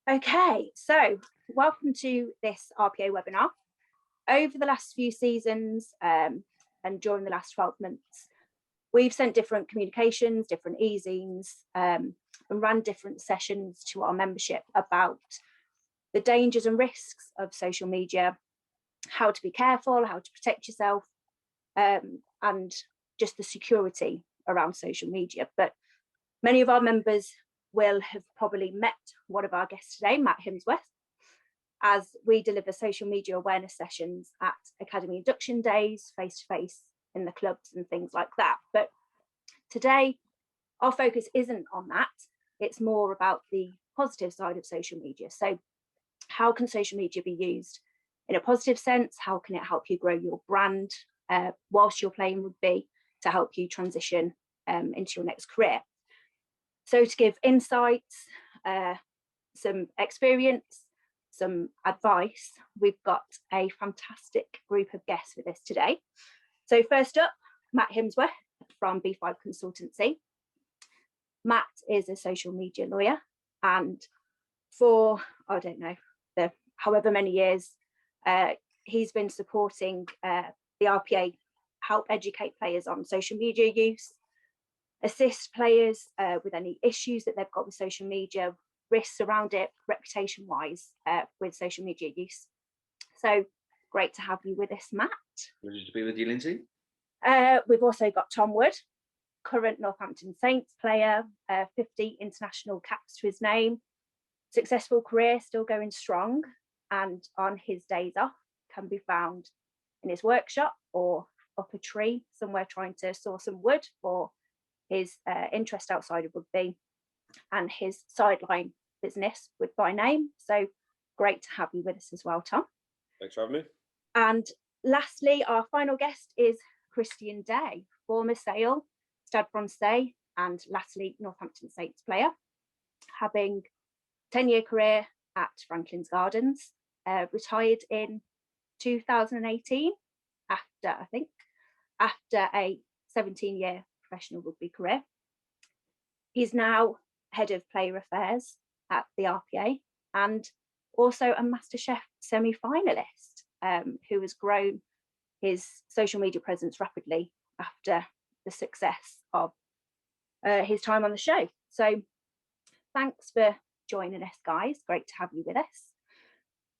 Okay, so welcome to this RPA webinar. Over the last few seasons and during the last 12 months, we've sent different communications, different e-zines, and ran different sessions to our membership about the dangers and risks of social media, how to be careful, how to protect yourself, and just the security around social media. But many of our members will have probably met one of our guests today, Matt Hemsworth, as we deliver social media awareness sessions at Academy induction days, face-to-face in the clubs and things like that. But today, our focus isn't on that. It's more about the positive side of social media. So how can social media be used in a positive sense? How can it help you grow your brand whilst you're playing rugby to help you transition into your next career? So to give insights, some experience, some advice, we've got a fantastic group of guests with us today. So first up, Matt Hemsworth from B5 Consultancy. Matt is a social media lawyer, and for, I don't know, however many years, he's been supporting the RPA help educate players on social media use, assist players with any issues that they've got with social media, risks around it, reputation-wise, with social media use. So great to have you with us, Matt. Pleasure to be with you, Lindsay. We've also got Tom Wood, current Northampton Saints player, 50 international caps to his name, successful career, still going strong, and on his days off can be found in his workshop or up a tree somewhere trying to saw some wood for his interest outside of rugby and his sideline business with By Name. So great to have you with us as well, Tom. Thanks for having me. And lastly, our final guest is Christian Day, former Sale, Stade Francais, and lastly Northampton Saints player, having 10-year career at Franklin's Gardens, retired in 2018 after a 17-year professional rugby career. He's now head of player affairs at the RPA and also a MasterChef semi-finalist who has grown his social media presence rapidly after the success of his time on the show. So thanks for joining us, guys. Great to have you with us.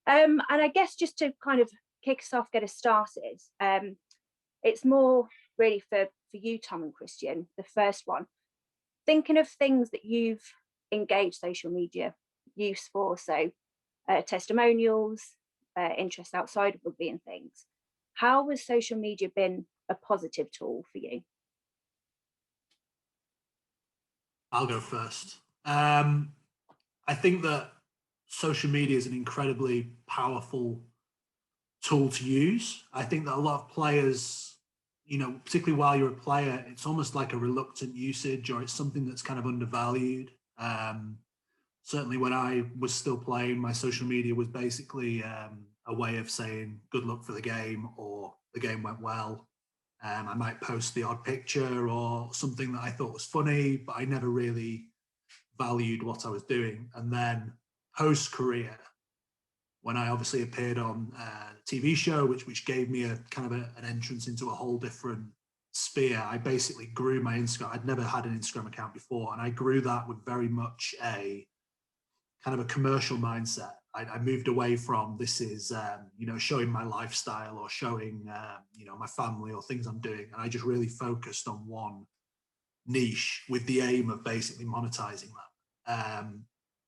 And I guess just to kind of kick us off, get us started, it's more really for you, Tom and Christian, the first one, thinking of things that you've engaged social media use for, so testimonials, interests outside of rugby and things. How has social media been a positive tool for you? I'll go first. I think that social media is an incredibly powerful tool to use. I think that a lot of players, particularly while you're a player, it's almost like a reluctant usage, or it's something that's kind of undervalued. Certainly when I was still playing, my social media was basically a way of saying good luck for the game, or the game went well. I might post the odd picture or something that I thought was funny, but I never really valued what I was doing. And then post-career, when I obviously appeared on a TV show, which gave me a kind of an entrance into a whole different sphere, I basically grew my Instagram. I'd never had an Instagram account before, and I grew that with very much a kind of a commercial mindset. I moved away from this is, showing my lifestyle or showing, my family or things I'm doing. And I just really focused on one niche with the aim of basically monetizing that.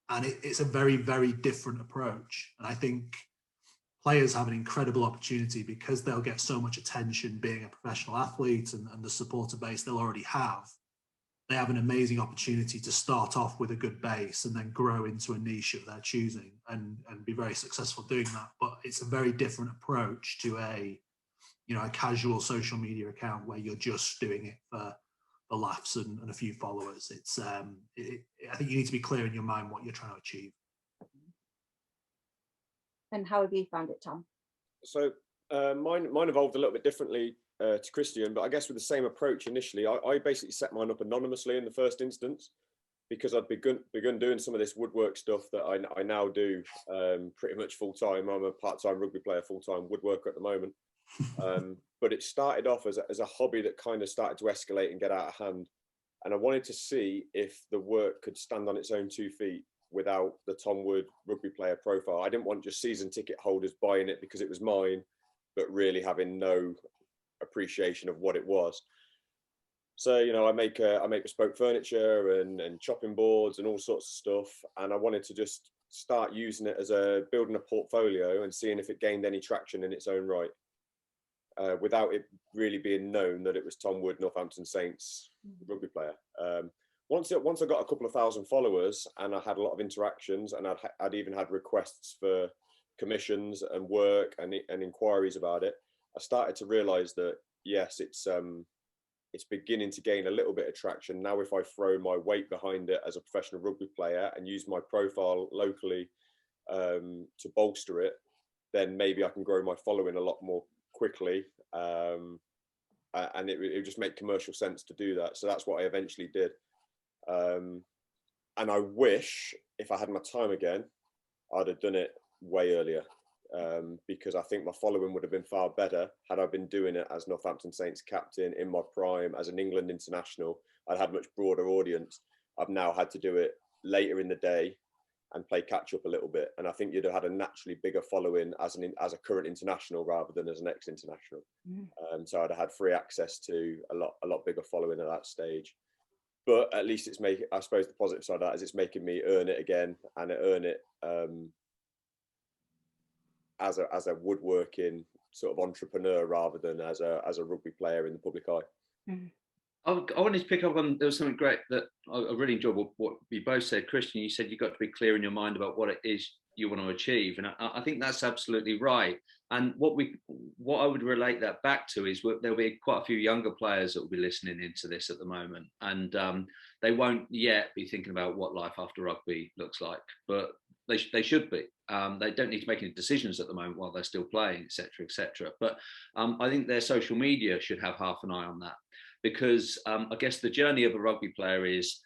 And it's a very, very different approach. And I think players have an incredible opportunity because they'll get so much attention being a professional athlete and the supporter base they'll already have. They have an amazing opportunity to start off with a good base and then grow into a niche of their choosing and be very successful doing that. But it's a very different approach to a casual social media account where you're just doing it for the laughs and a few followers. It's I think you need to be clear in your mind what you're trying to achieve. And how have you found it, Tom? So mine evolved a little bit differently to Christian, but I guess with the same approach initially. I basically set mine up anonymously in the first instance, because I'd begun doing some of this woodwork stuff that I now do pretty much full time. I'm a part-time rugby player, full-time woodworker at the moment. But it started off as a hobby that kind of started to escalate and get out of hand. And I wanted to see if the work could stand on its own 2 feet without the Tom Wood rugby player profile. I didn't want just season ticket holders buying it because it was mine, but really having no appreciation of what it was. So, you know, I make bespoke furniture and chopping boards and all sorts of stuff. And I wanted to just start using it as building a portfolio and seeing if it gained any traction in its own right, without it really being known that it was Tom Wood, Northampton Saints rugby player. Once I got a couple of thousand followers and I had a lot of interactions, and I'd even had requests for commissions and work and inquiries about it, I started to realise that yes, it's beginning to gain a little bit of traction. Now, if I throw my weight behind it as a professional rugby player and use my profile locally to bolster it, then maybe I can grow my following a lot more quickly. And it would just make commercial sense to do that. So that's what I eventually did. And I wish, if I had my time again, I'd have done it way earlier. Because I think my following would have been far better had I been doing it as Northampton Saints captain in my prime, as an England international. I'd had a much broader audience. I've now had to do it later in the day and play catch up a little bit. And I think you'd have had a naturally bigger following as a current international rather than as an ex-international. So I'd have had free access to a lot bigger following at that stage. But at least I suppose the positive side of that is it's making me earn it again, and earn it as a woodworking sort of entrepreneur rather than as a rugby player in the public eye. I wanted to pick up on, there was something great that I really enjoyed what you both said. Christian, you said you've got to be clear in your mind about what it is you want to achieve. And I think that's absolutely right. And what I would relate that back to is there'll be quite a few younger players that will be listening into this at the moment. And they won't yet be thinking about what life after rugby looks like, but they should be. They don't need to make any decisions at the moment while they're still playing, etc., etc. But I think their social media should have half an eye on that, because I guess the journey of a rugby player is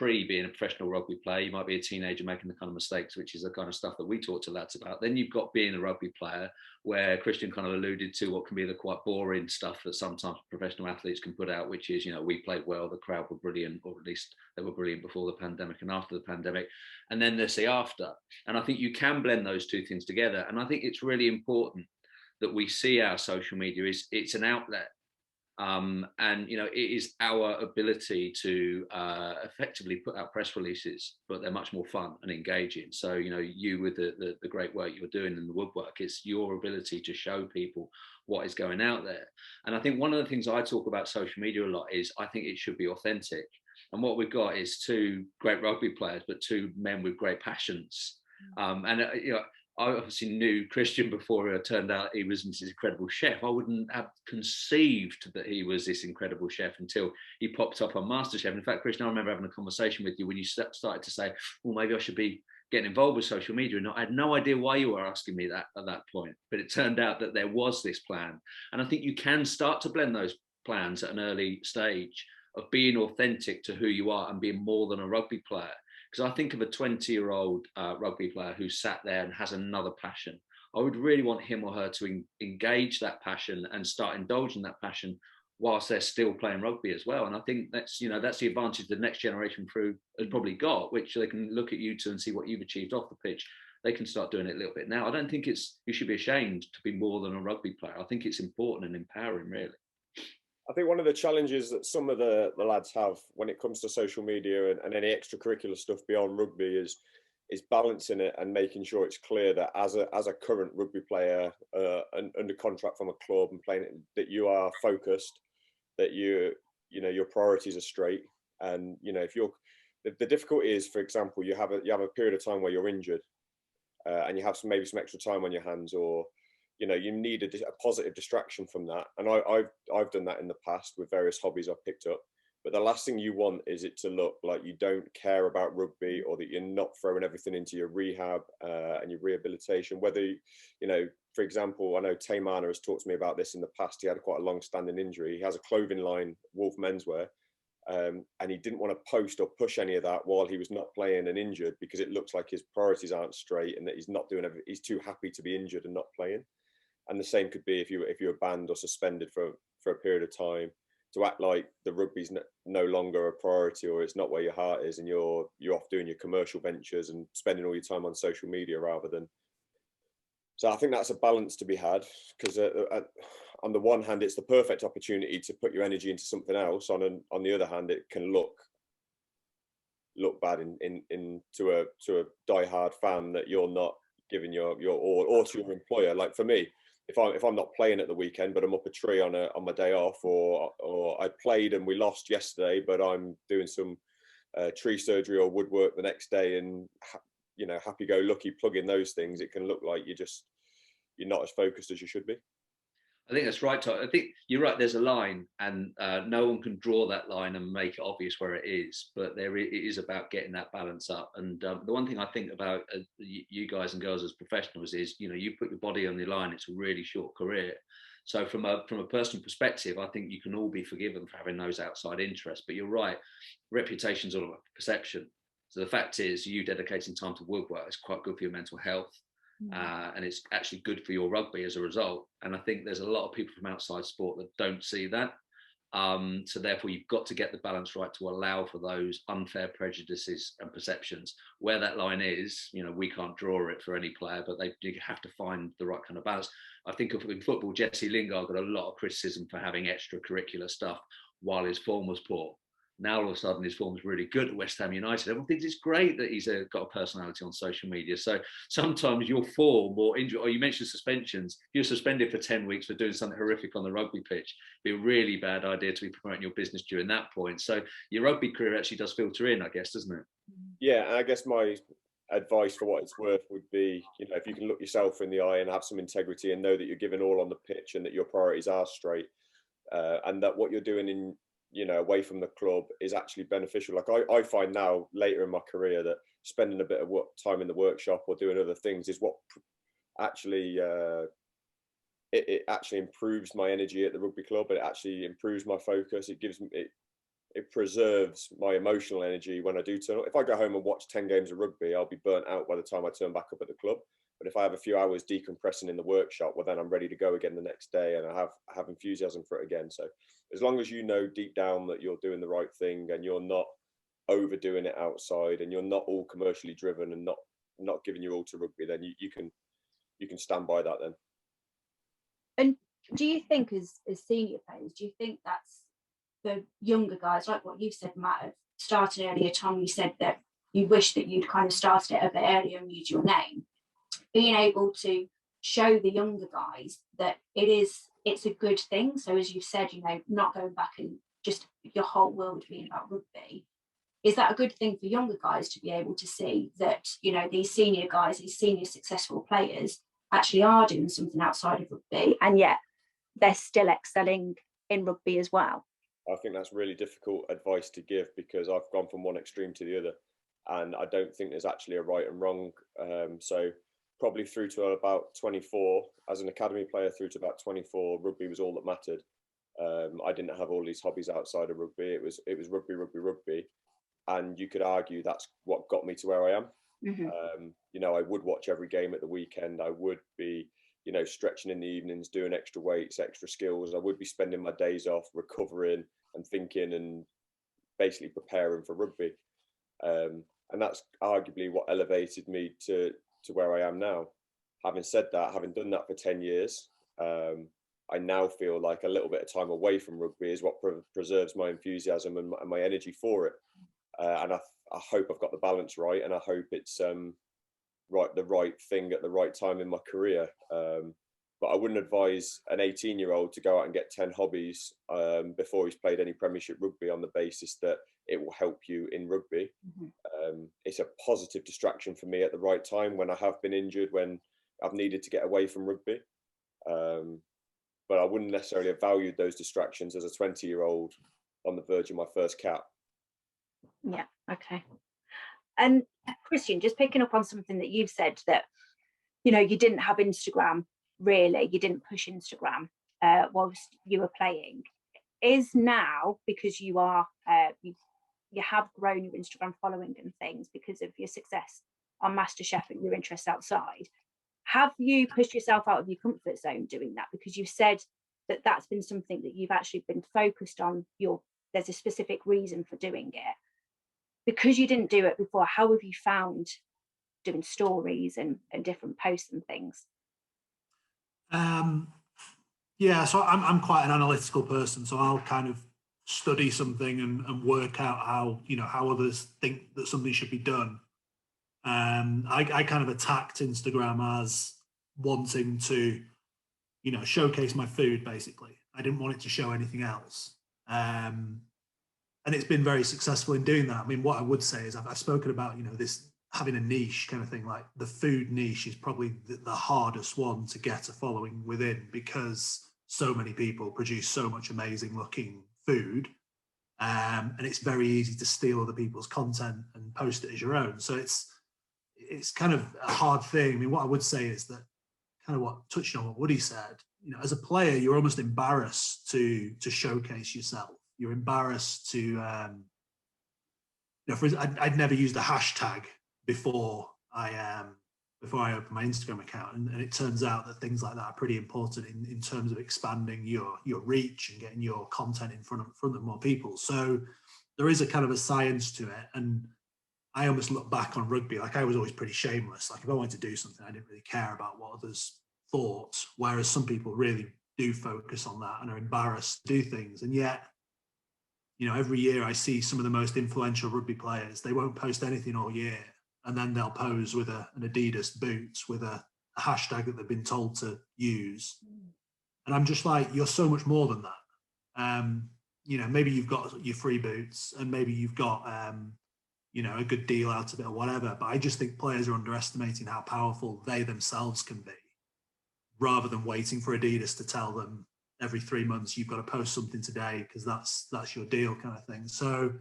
being a professional rugby player. You might be a teenager making the kind of mistakes, which is the kind of stuff that we talk to lads about. Then you've got being a rugby player, where Christian kind of alluded to what can be the quite boring stuff that sometimes professional athletes can put out, which is, you know, we played well, the crowd were brilliant, or at least they were brilliant before the pandemic and after the pandemic. And then there's the after. And I think you can blend those two things together. And I think it's really important that we see our social media it's an outlet. And you know, it is our ability to effectively put out press releases, but they're much more fun and engaging. So, you know, you with the great work you're doing in the woodwork, it's your ability to show people what is going out there. And I think one of the things I talk about social media a lot is I think it should be authentic. And what we've got is two great rugby players, but two men with great passions. You know, I obviously knew Christian before it turned out he was this incredible chef. I wouldn't have conceived that he was this incredible chef until he popped up on MasterChef. In fact, Christian, I remember having a conversation with you when you started to say, well, maybe I should be getting involved with social media. And I had no idea why you were asking me that at that point. But it turned out that there was this plan. And I think you can start to blend those plans at an early stage of being authentic to who you are and being more than a rugby player. Because I think of a 20-year-old rugby player who sat there and has another passion. I would really want him or her to engage that passion and start indulging that passion whilst they're still playing rugby as well. And I think that's the advantage the next generation through has probably got, which they can look at you two and see what you've achieved off the pitch. They can start doing it a little bit now. I don't think you should be ashamed to be more than a rugby player. I think it's important and empowering, really. I think one of the challenges that some of the lads have when it comes to social media and any extracurricular stuff beyond rugby is balancing it and making sure it's clear that as a current rugby player and under contract from a club and playing it, that you are focused, that you know your priorities are straight, and you know if you're the difficulty is, for example, you have a period of time where you're injured and you have maybe some extra time on your hands, or you know, you need a positive distraction from that. And I've done that in the past with various hobbies I've picked up. But the last thing you want is it to look like you don't care about rugby, or that you're not throwing everything into your rehab and your rehabilitation. Whether, you know, for example, I know Taymana has talked to me about this in the past. He had quite a long-standing injury. He has a clothing line, Wolf Menswear, And he didn't want to post or push any of that while he was not playing and injured, because it looks like his priorities aren't straight and that he's not doing everything. He's too happy to be injured and not playing. And the same could be if you were banned or suspended for a period of time, to act like the rugby's no longer a priority, or it's not where your heart is, and you're off doing your commercial ventures and spending all your time on social media rather than. So I think that's a balance to be had, because on the one hand, it's the perfect opportunity to put your energy into something else. On the other hand, it can look bad to a diehard fan that you're not giving your all, or to your employer. Like for me, if I'm not playing at the weekend, but I'm up a tree on my day off, or I played and we lost yesterday, but I'm doing some tree surgery or woodwork the next day, and happy-go-lucky plugging those things, it can look like you're not as focused as you should be. I think that's right, Todd. I think you're right. There's a line, and no one can draw that line and make it obvious where it is. But it is about getting that balance up. And the one thing I think about you guys and girls as professionals is, you put your body on the line. It's a really short career. So from a personal perspective, I think you can all be forgiven for having those outside interests. But you're right. Reputation's all about perception. So the fact is, you dedicating time to woodwork is quite good for your mental health. And it's actually good for your rugby as a result. And I think there's a lot of people from outside sport that don't see that. So therefore, you've got to get the balance right to allow for those unfair prejudices and perceptions. Where that line is, we can't draw it for any player, but they have to find the right kind of balance. I think in football, Jesse Lingard got a lot of criticism for having extracurricular stuff while his form was poor. Now all of a sudden his form's really good at West Ham United. Everyone thinks it's great that he's got a personality on social media. So sometimes your form or injury, or you mentioned suspensions, you're suspended for 10 weeks for doing something horrific on the rugby pitch. It'd be a really bad idea to be promoting your business during that point. So your rugby career actually does filter in, I guess, doesn't it? Yeah, and I guess my advice for what it's worth would be, if you can look yourself in the eye and have some integrity and know that you're giving all on the pitch and that your priorities are straight, and that what you're doing away from the club is actually beneficial. Like I find now later in my career that spending a bit of time in the workshop or doing other things is what actually it actually improves my energy at the rugby club. It actually improves my focus. It preserves my emotional energy when I do turn up. If I go home and watch 10 games of rugby, I'll be burnt out by the time I turn back up at the club. But if I have a few hours decompressing in the workshop, well, then I'm ready to go again the next day, and I have enthusiasm for it again. So as long as you know deep down that you're doing the right thing and you're not overdoing it outside, and you're not all commercially driven and not giving your all to rugby, then you can stand by that then. And do you think as senior players, do you think that's the younger guys, like what you said, Matt, have started earlier? Tom, you said that you wish that you'd kind of started it a bit earlier and used your name. Being able to show the younger guys that it's a good thing. So as you said, not going back and just your whole world being about rugby. Is that a good thing for younger guys to be able to see that, these senior guys, these senior successful players actually are doing something outside of rugby, and yet they're still excelling in rugby as well? I think that's really difficult advice to give, because I've gone from one extreme to the other, and I don't think there's actually a right and wrong. So probably through to about 24, as an academy player, through to about 24, rugby was all that mattered. I didn't have all these hobbies outside of rugby. It was rugby. And you could argue that's what got me to where I am. Mm-hmm. I would watch every game at the weekend. I would be, stretching in the evenings, doing extra weights, extra skills. I would be spending my days off recovering and thinking and basically preparing for rugby. And that's arguably what elevated me to where I am now. Having said that, having done that for 10 years, I now feel like a little bit of time away from rugby is what preserves my enthusiasm and my energy for it. And I hope I've got the balance right, and I hope it's the right thing at the right time in my career. But I wouldn't advise an 18-year-old to go out and get 10 hobbies before he's played any Premiership rugby on the basis that it will help you in rugby. Mm-hmm. It's a positive distraction for me at the right time when I have been injured, when I've needed to get away from rugby. But I wouldn't necessarily have valued those distractions as a 20-year-old on the verge of my first cap. Yeah, okay. And Christian, just picking up on something that you've said, that, you didn't have Instagram, really. You didn't push Instagram whilst you were playing. is now, because you are you have grown your Instagram following and things because of your success on MasterChef and your interests outside, have you pushed yourself out of your comfort zone doing that? Because you said that that's been something that you've actually been focused on. There's a specific reason for doing it. Because you didn't do it before, how have you found doing stories and different posts and things? Yeah, so I'm quite an analytical person, so I'll kind of study something and work out how others think that something should be done. I kind of attacked Instagram as wanting to, showcase my food. Basically, I didn't want it to show anything else, and it's been very successful in doing that. I mean, what I would say is I've spoken about this having a niche kind of thing. Like the food niche is probably the hardest one to get a following within, because so many people produce so much amazing looking food, and it's very easy to steal other people's content and post it as your own. So it's kind of a hard thing. I mean, what I would say is that, kind of what touching on what Woody said, as a player, you're almost embarrassed to showcase yourself. You're embarrassed to, I'd never used a hashtag before I opened my Instagram account, and it turns out that things like that are pretty important in terms of expanding your reach and getting your content in front of more people. So there is a kind of a science to it, and I almost look back on rugby, like I was always pretty shameless. Like if I wanted to do something, I didn't really care about what others thought, whereas some people really do focus on that and are embarrassed to do things. And yet, every year I see some of the most influential rugby players, they won't post anything all year, and then they'll pose with an Adidas boot with a hashtag that they've been told to use. And I'm just like, you're so much more than that. Maybe you've got your free boots, and maybe you've got a good deal out of it or whatever. But I just think players are underestimating how powerful they themselves can be, rather than waiting for Adidas to tell them every 3 months you've got to post something today because that's your deal, kind of thing. So,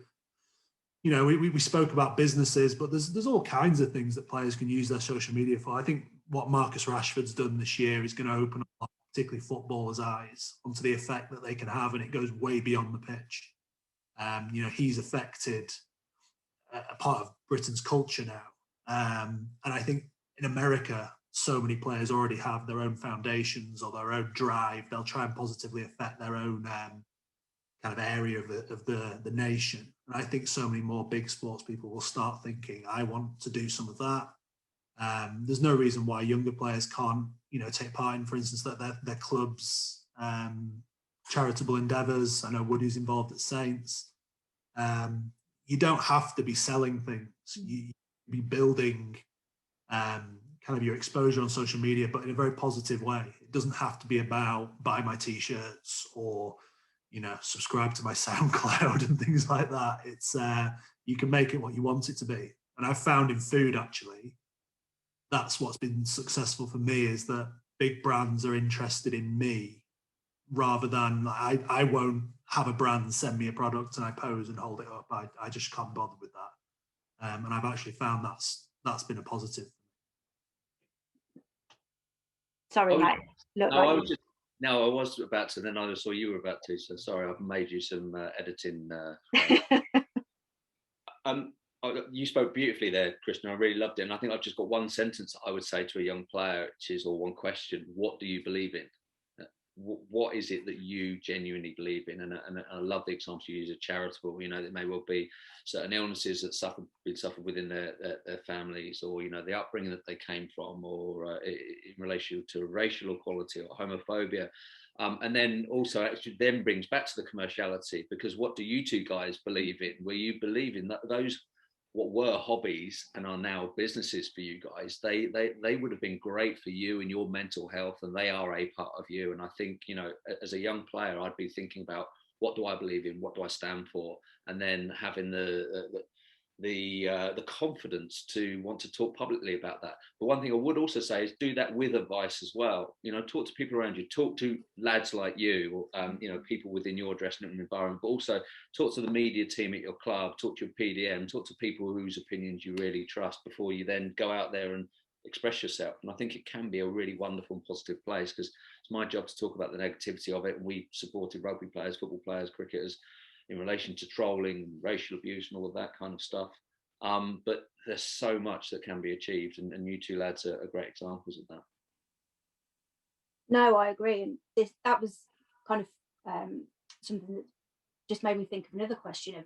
we spoke about businesses, but there's all kinds of things that players can use their social media for. I think what Marcus Rashford's done this year is going to open up particularly footballers' eyes onto the effect that they can have, and it goes way beyond the pitch. He's affected a part of Britain's culture now. And I think in America, so many players already have their own foundations or their own drive. They'll try and positively affect their own kind of area of the nation. And I think so many more big sports people will start thinking, I want to do some of that. There's no reason why younger players can't, take part in, for instance, their clubs' charitable endeavours. I know Woody's involved at Saints. You don't have to be selling things. You be building kind of your exposure on social media, but in a very positive way. It doesn't have to be about buy my t-shirts or subscribe to my SoundCloud and things like that. It's you can make it what you want it to be. And I've found in food, actually, that's what's been successful for me, is that big brands are interested in me, rather than I won't have a brand send me a product and I pose and hold it up. I just can't bother with that. And I've actually found that's been a positive. Sorry, Mike. I was about to, then I saw you were about to, so sorry, I've made you some editing. You spoke beautifully there, Christian. I really loved it. And I think I've just got one sentence I would say to a young player, or one question: what do you believe in? What is it that you genuinely believe in? And I love the example you use of charitable. There may well be certain illnesses that been suffered within their families, or the upbringing that they came from, or in relation to racial equality or homophobia. And then also actually then brings back to the commerciality, because what do you two guys believe in? Where you believe in that those what were hobbies and are now businesses for you guys, they would have been great for you and your mental health, and they are a part of you. And I think, as a young player, I'd be thinking about, what do I believe in? What do I stand for? And then having the confidence to want to talk publicly about that. But one thing I would also say is do that with advice as well. Talk to people around you, talk to lads like you, or people within your dressing room environment, but also talk to the media team at your club, talk to your PDM, talk to people whose opinions you really trust before you then go out there and express yourself. And I think it can be a really wonderful and positive place, because as my job to talk about the negativity of it. And we supported rugby players, football players, cricketers in relation to trolling, racial abuse and all of that kind of stuff. But there's so much that can be achieved, and you two lads are great examples of that. No, I agree. And that was kind of something that just made me think of another question of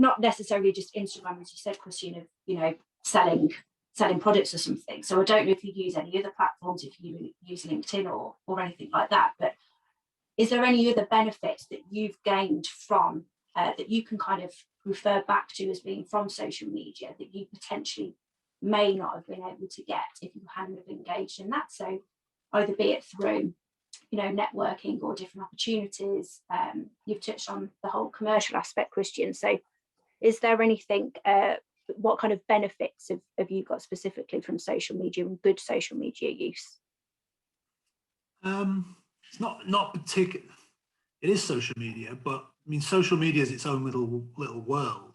not necessarily just Instagram, as you said, Christian, of, you know, selling products or something. So I don't know if you use any other platforms, if you use LinkedIn or anything like that, but is there any other benefits that you've gained from that you can kind of refer back to as being from social media that you potentially may not have been able to get if you hadn't have engaged in that? So either be it through, you know, networking or different opportunities. You've touched on the whole commercial aspect, Christian. So is there anything, what kind of benefits have you got specifically from social media and good social media use? It's not particular. It is social media, but I mean, social media is its own little world.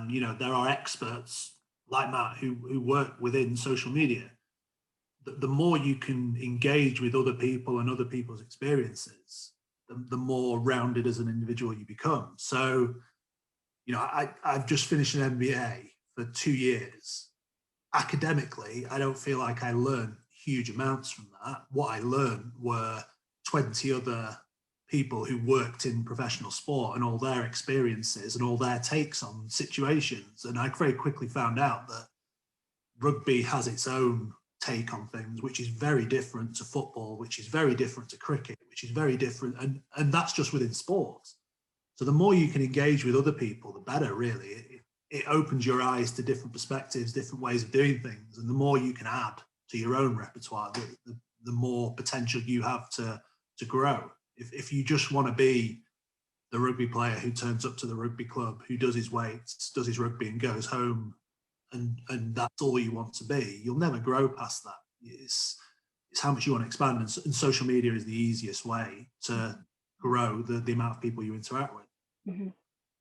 You know, there are experts like Matt who work within social media. The more you can engage with other people and other people's experiences, the more rounded as an individual you become. So, you know, I've just finished an MBA for 2 years. Academically, I don't feel like I learned huge amounts from that. What I learned were 20 other people who worked in professional sport and all their experiences and all their takes on situations. And I very quickly found out that rugby has its own take on things, which is very different to football, which is very different to cricket, which is very different. And that's just within sports. So the more you can engage with other people, the better, really. It opens your eyes to different perspectives, different ways of doing things. And the more you can add to your own repertoire, the more potential you have to grow. If you just want to be the rugby player who turns up to the rugby club, who does his weights, does his rugby and goes home, and that's all you want to be, you'll never grow past that. It's how much you want to expand. And social media is the easiest way to grow the amount of people you interact with. Mm-hmm.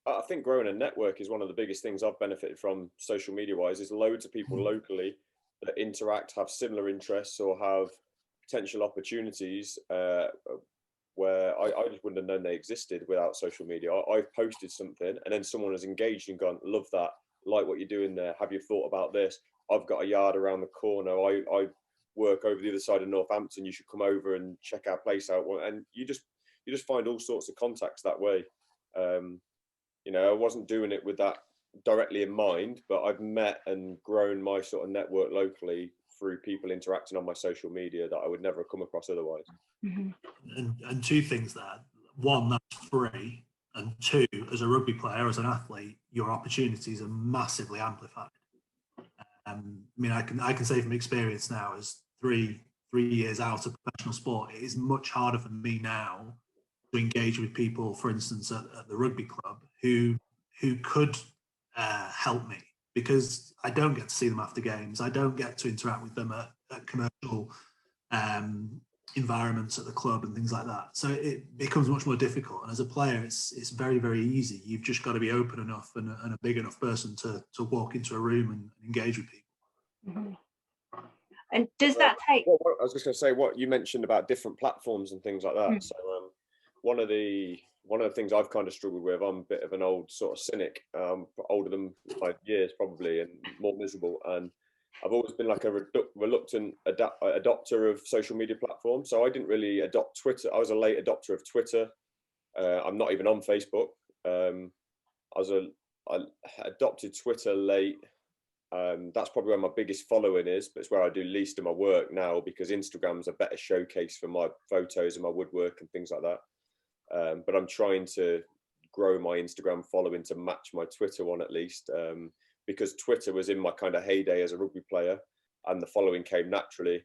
I think growing a network is one of the biggest things I've benefited from social media wise. Is loads of people locally that interact, have similar interests or have potential opportunities where I just wouldn't have known they existed without social media. I've posted something and then someone has engaged and gone, love that, like what you're doing there, have you thought about this? I've got a yard around the corner, I work over the other side of Northampton, you should come over and check our place out. And you just find all sorts of contacts that way. You know, I wasn't doing it with that directly in mind, but I've met and grown my sort of network locally through people interacting on my social media that I would never have come across otherwise. Mm-hmm. And two things there. One, that's free. And two, as a rugby player, as an athlete, your opportunities are massively amplified. I mean, I can say from experience now, as three years out of professional sport, it is much harder for me now to engage with people, for instance, at the rugby club, who could help me, because I don't get to see them after games. I don't get to interact with them at commercial environments at the club and things like that. So it becomes much more difficult. And as a player, it's very, very easy. You've just got to be open enough and a big enough person to walk into a room and engage with people. Mm-hmm. And does that take? I was just going to say, what you mentioned about different platforms and things like that. Mm-hmm. So one of the things I've kind of struggled with, I'm a bit of an old sort of cynic, older than 5 years probably, and more miserable. And I've always been like a reluctant adopter of social media platforms. So I didn't really adopt Twitter. I was a late adopter of Twitter. I'm not even on Facebook. I adopted Twitter late. That's probably where my biggest following is, but it's where I do least of my work now, because Instagram's a better showcase for my photos and my woodwork and things like that. But I'm trying to grow my Instagram following to match my Twitter one at least, because Twitter was in my kind of heyday as a rugby player and the following came naturally.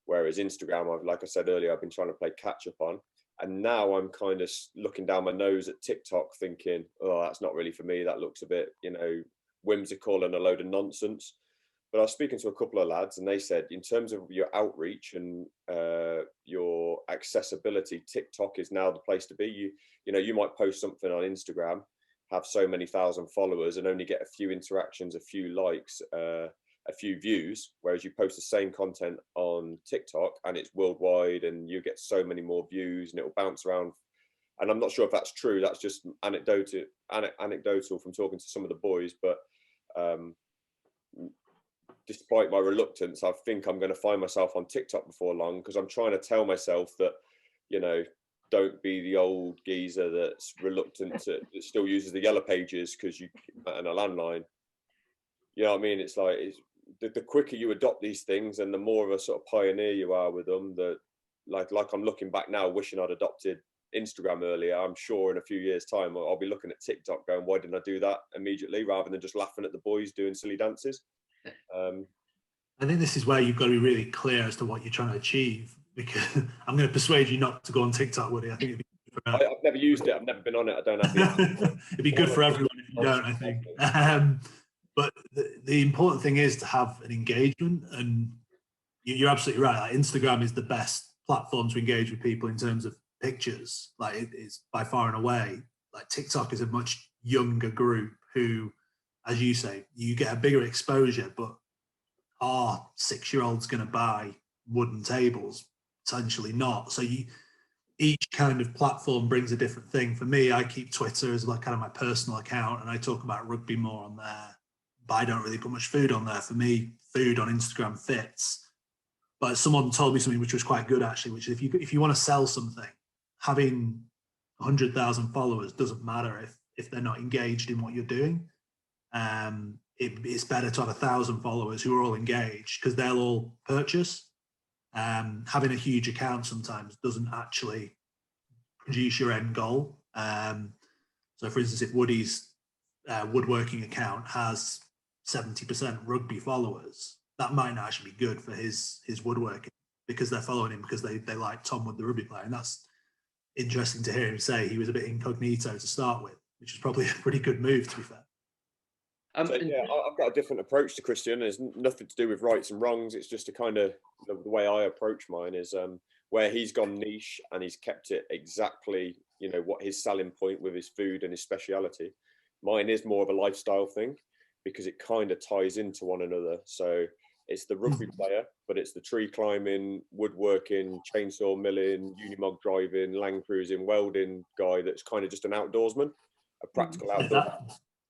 Whereas Instagram, like I said earlier, I've been trying to play catch up on. And now I'm kind of looking down my nose at TikTok thinking, oh, that's not really for me. That looks a bit, whimsical and a load of nonsense. But I was speaking to a couple of lads and they said, in terms of your outreach and your accessibility, TikTok is now the place to be. You might post something on Instagram, have so many thousand followers and only get a few interactions, a few likes. a few views, whereas you post the same content on TikTok and it's worldwide and you get so many more views and it will bounce around. And I'm not sure if that's true. That's just anecdotal from talking to some of the boys. But despite my reluctance, I think I'm going to find myself on TikTok before long, because I'm trying to tell myself that, you know, don't be the old geezer that's reluctant that still uses the yellow pages because you and a landline. You know what I mean? It's like the quicker you adopt these things and the more of a sort of pioneer you are with them, that like I'm looking back now, wishing I'd adopted Instagram earlier. I'm sure in a few years' time I'll be looking at TikTok going, why didn't I do that immediately, rather than just laughing at the boys doing silly dances. I think this is where you've got to be really clear as to what you're trying to achieve, because I'm going to persuade you not to go on TikTok, Woody. I think it'd be good for I've never used it. I've never been on it. I don't have the it'd be good for everyone if you don't, I think. But the important thing is to have an engagement, and you're absolutely right. Like, Instagram is the best platform to engage with people in terms of pictures. Like, it is by far and away. Like, TikTok is a much younger group who, as you say, you get a bigger exposure, but are 6-year-olds going to buy wooden tables? Potentially not. So each kind of platform brings a different thing. For me, I keep Twitter as like kind of my personal account, and I talk about rugby more on there, but I don't really put much food on there. For me, food on Instagram fits. But someone told me something which was quite good, actually, which is if you want to sell something, having 100,000 followers doesn't matter if they're not engaged in what you're doing. It's better to have 1,000 followers who are all engaged, because they'll all purchase. Having a huge account sometimes doesn't actually produce your end goal. So, for instance, if Woody's woodworking account has 70% rugby followers, that might not actually be good for his woodworking, because they're following him because they like Tom Wood, the rugby player. And that's interesting to hear him say he was a bit incognito to start with, which is probably a pretty good move, to be fair. So, yeah, I've got a different approach to Christian. It's nothing to do with rights and wrongs. It's just a kind of the way I approach mine is where he's gone niche and he's kept it exactly, you know, what his selling point with his food and his speciality. Mine is more of a lifestyle thing, because it kind of ties into one another. So it's the rugby player, but it's the tree climbing, woodworking, chainsaw milling, unimog driving, land cruising, welding guy that's kind of just an outdoorsman, a practical outdoor.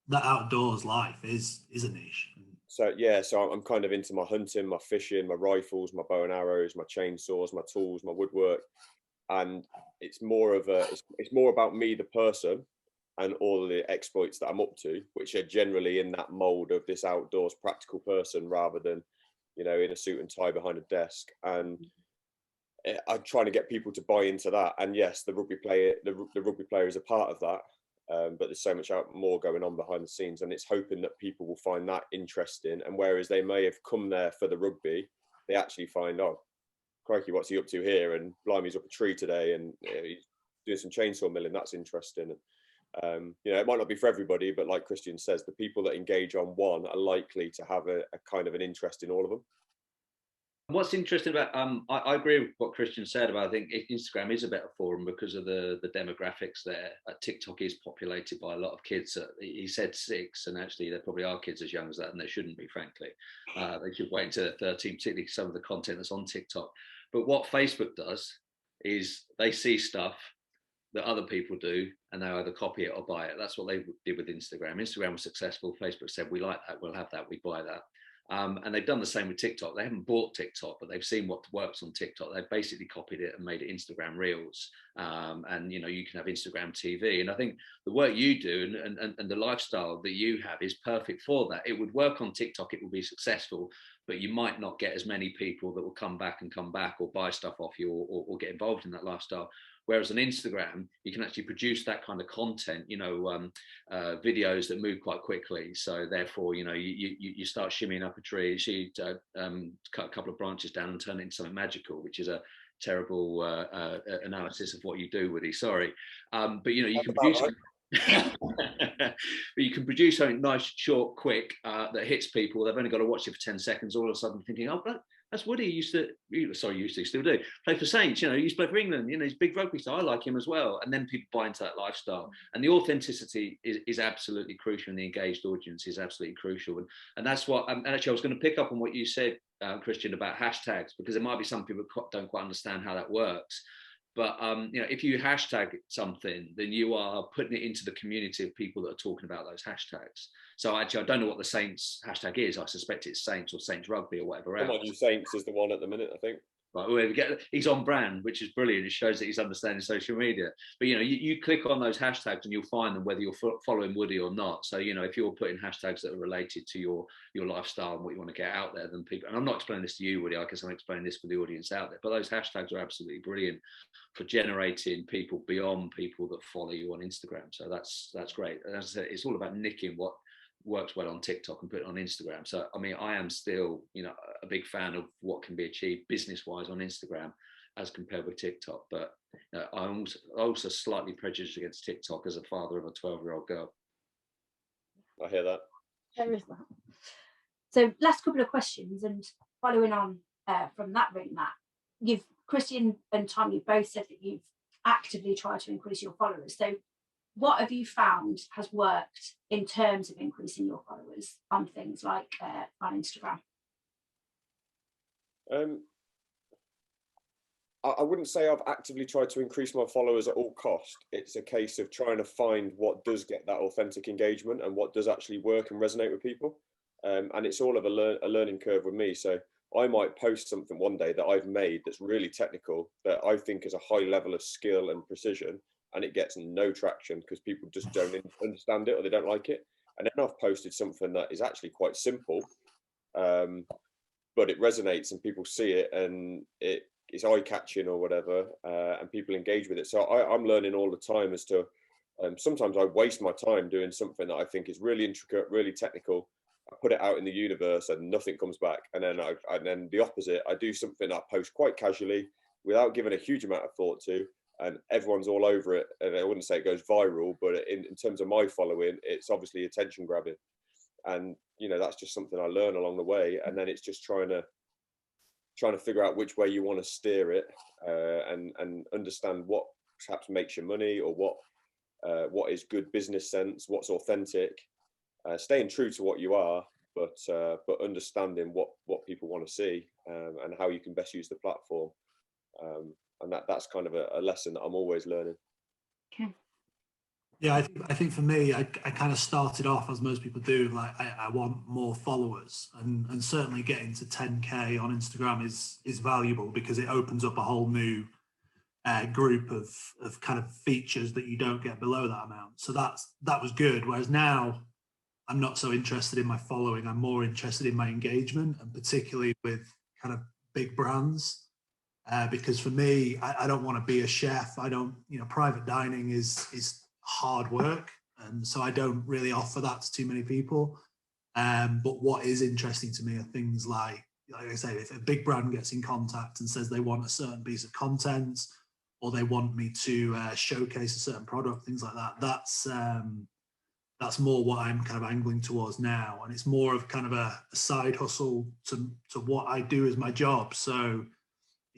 That outdoors life is a niche. So yeah, so I'm kind of into my hunting, my fishing, my rifles, my bow and arrows, my chainsaws, my tools, my woodwork, and it's more about me, the person, and all the exploits that I'm up to, which are generally in that mold of this outdoors practical person, rather than, you know, in a suit and tie behind a desk. And I'm trying to get people to buy into that. And yes, the rugby player is a part of that. But there's so much more going on behind the scenes, and it's hoping that people will find that interesting. And whereas they may have come there for the rugby, they actually find, oh, crikey, what's he up to here? And blimey, he's up a tree today, and he's doing some chainsaw milling. That's interesting. And, you know, it might not be for everybody, but like Christian says, the people that engage on one are likely to have a kind of an interest in all of them. What's interesting about I agree with what Christian said about, I think Instagram is a better forum because of the demographics there. TikTok is populated by a lot of kids. He said 6, and actually there probably are kids as young as that, and they shouldn't be, frankly. They should wait until they're 13, particularly some of the content that's on TikTok. But what Facebook does is they see stuff that other people do, and they either copy it or buy it. That's what they did with Instagram. Instagram was successful. Facebook said, we like that, we'll have that, we buy that. And they've done the same with TikTok. They haven't bought TikTok, but they've seen what works on TikTok. They've basically copied it and made it Instagram Reels. And, you know, you can have Instagram TV. And I think the work you do and the lifestyle that you have is perfect for that. It would work on TikTok. It will be successful, but you might not get as many people that will come back or buy stuff off you or get involved in that lifestyle. Whereas on Instagram, you can actually produce that kind of content, you know, videos that move quite quickly. So therefore, you know, you start shimmying up a tree, you cut a couple of branches down and turn it into something magical, which is a terrible analysis of what you do, Woody. Sorry, but you know, you can produce. But you can produce something nice, short, quick that hits people. They've only got to watch it for 10 seconds. All of a sudden, thinking, "Oh, That's Woody used to still do, play for Saints, he used to play for England, he's a big rugby star. I like him as well. And then people buy into that lifestyle. And the authenticity is absolutely crucial, and the engaged audience is absolutely crucial. And that's what, and actually I was going to pick up on what you said, Christian, about hashtags, because there might be some people who don't quite understand how that works. But if you hashtag something, then you are putting it into the community of people that are talking about those hashtags. So actually, I don't know what the Saints hashtag is. I suspect it's Saints or Saints Rugby or whatever else. Come on, you Saints is the one at the minute, I think. Right, he's on brand, which is brilliant. It shows that he's understanding social media. But you click on those hashtags and you'll find them whether you're following Woody or not. So if you're putting hashtags that are related to your lifestyle and what you want to get out there, then people. And I'm not explaining this to you, Woody. I guess I'm explaining this for the audience out there. But those hashtags are absolutely brilliant for generating people beyond people that follow you on Instagram. So that's great. And as I said, it's all about nicking what works well on TikTok and put it on Instagram. So I am still a big fan of what can be achieved business wise on Instagram as compared with TikTok, but I'm also slightly prejudiced against TikTok as a father of a 12-year-old girl. I hear that. There is that. So last couple of questions, and following on from that, really, Matt, Christian and Tom, you both said that you've actively tried to increase your followers. So what have you found has worked in terms of increasing your followers on things like on Instagram? I wouldn't say I've actively tried to increase my followers at all cost. It's a case of trying to find what does get that authentic engagement and what does actually work and resonate with people. And it's all of a learning curve with me. So I might post something one day that I've made that's really technical, that I think is a high level of skill and precision, and it gets no traction because people just don't understand it or they don't like it. And then I've posted something that is actually quite simple, but it resonates and people see it and it's eye-catching or whatever, and people engage with it. So I'm learning all the time as to, sometimes I waste my time doing something that I think is really intricate, really technical. I put it out in the universe and nothing comes back. And then the opposite, I do something I post quite casually without giving a huge amount of thought to, and everyone's all over it. And I wouldn't say it goes viral, but in terms of my following, it's obviously attention grabbing. And that's just something I learn along the way. And then it's just trying to figure out which way you want to steer it, and understand what perhaps makes you money, or what is good business sense, what's authentic, staying true to what you are, but understanding what people want to see, and how you can best use the platform. And that's kind of a lesson that I'm always learning. Okay. Yeah, I think for me, I kind of started off, as most people do, like I want more followers, and certainly getting to 10K on Instagram is valuable because it opens up a whole new group of kind of features that you don't get below that amount. So that was good. Whereas now I'm not so interested in my following. I'm more interested in my engagement, and particularly with kind of big brands. Because for me, I don't want to be a chef. I don't, private dining is hard work. And so I don't really offer that to too many people. But what is interesting to me are things like I say, if a big brand gets in contact and says they want a certain piece of content, or they want me to showcase a certain product, things like that, that's more what I'm kind of angling towards now. And it's more of kind of a side hustle to what I do as my job. So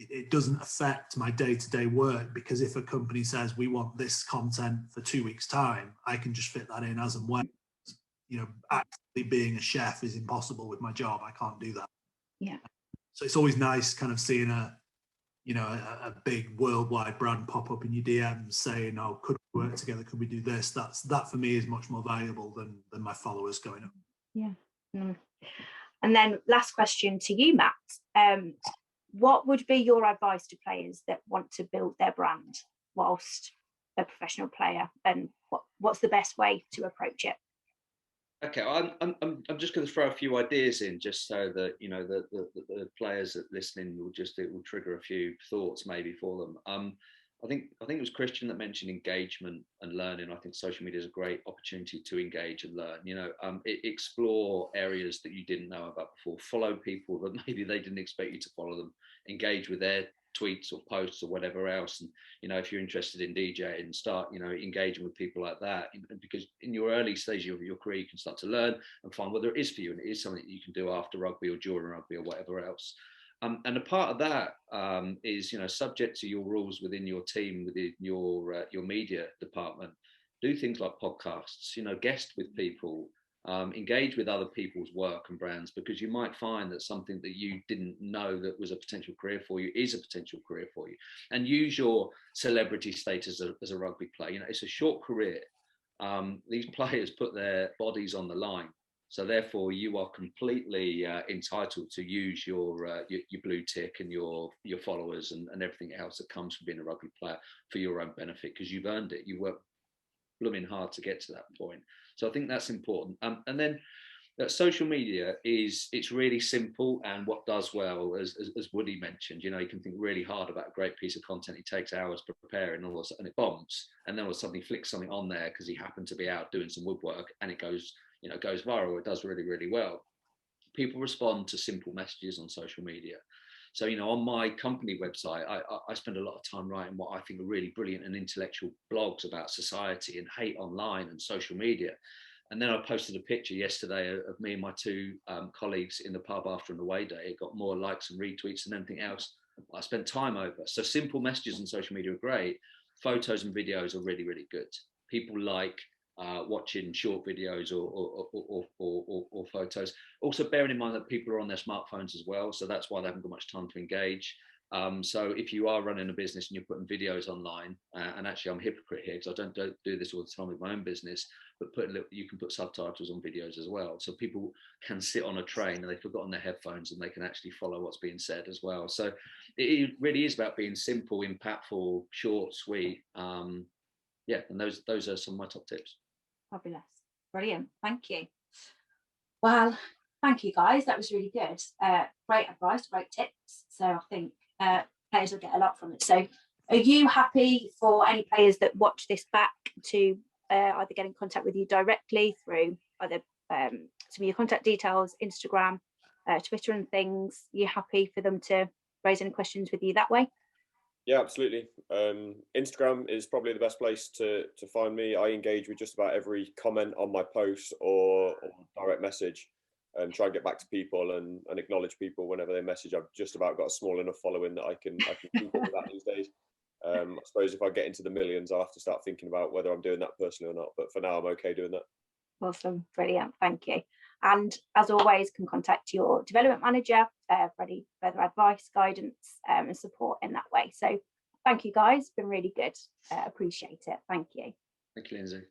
it doesn't affect my day-to-day work, because if a company says we want this content for 2 weeks' time, I can just fit that in as and when. Actually being a chef is impossible with my job. I can't do that. Yeah. So it's always nice kind of seeing a big worldwide brand pop up in your DMs saying, "Oh, could we work together? Could we do this?" That for me is much more valuable than my followers going up. Yeah. Mm. And then last question to you, Matt. What would be your advice to players that want to build their brand whilst a professional player, and what's the best way to approach it? Okay, I'm just going to throw a few ideas in, just so that the players that listening will trigger a few thoughts maybe for them. I think it was Christian that mentioned engagement and learning. I think social media is a great opportunity to engage and learn. Explore areas that you didn't know about before. Follow people that maybe they didn't expect you to follow them. Engage with their tweets or posts or whatever else. And if you're interested in DJing, start engaging with people like that, because in your early stage of your career you can start to learn and find what there is for you, and it is something that you can do after rugby or during rugby or whatever else. And a part of that is, subject to your rules within your team, within your media department. Do things like podcasts, guest with people, engage with other people's work and brands, because you might find that something that you didn't know that was a potential career for you is a potential career for you. And use your celebrity status as a rugby player. It's a short career. These players put their bodies on the line. So therefore, you are completely entitled to use your blue tick and your followers and everything else that comes from being a rugby player for your own benefit, because you've earned it. You worked blooming hard to get to that point. So I think that's important. And then social media it's really simple, and what does well, as Woody mentioned, you can think really hard about a great piece of content. He takes hours to prepare, and all of a sudden it bombs, and then all of a sudden he flicks something on there because he happened to be out doing some woodwork, and it goes viral. It does really, really well. People respond to simple messages on social media. So, on my company website, I spend a lot of time writing what I think are really brilliant and intellectual blogs about society and hate online and social media. And then I posted a picture yesterday of me and my two colleagues in the pub after an away day. It got more likes and retweets than anything else I spent time over. So simple messages on social media are great. Photos and videos are really, really good. People like watching short videos or photos. Also bearing in mind that people are on their smartphones as well, so that's why they haven't got much time to engage. So if you are running a business and you're putting videos online, and actually I'm a hypocrite here because I don't do this all the time with my own business, but you can put subtitles on videos as well, so people can sit on a train and they've forgotten their headphones and they can actually follow what's being said as well. So it really is about being simple, impactful, short, sweet. And those are some of my top tips. Fabulous. Brilliant. Thank you. Well, thank you guys. That was really good. Great advice, great tips. So I think players will get a lot from it. So are you happy for any players that watch this back to either get in contact with you directly through either some of your contact details, Instagram, Twitter and things? Are you happy for them to raise any questions with you that way? Yeah, absolutely. Instagram is probably the best place to find me. I engage with just about every comment on my post or direct message, and try and get back to people and acknowledge people whenever they message. I've just about got a small enough following that I can keep up with that these days. I suppose if I get into the millions, I'll have to start thinking about whether I'm doing that personally or not. But for now, I'm okay doing that. Awesome. Brilliant. Thank you. And as always, can contact your development manager for any further advice, guidance and support in that way. So thank you guys, been really good. Appreciate it. Thank you. Thank you, Lindsay.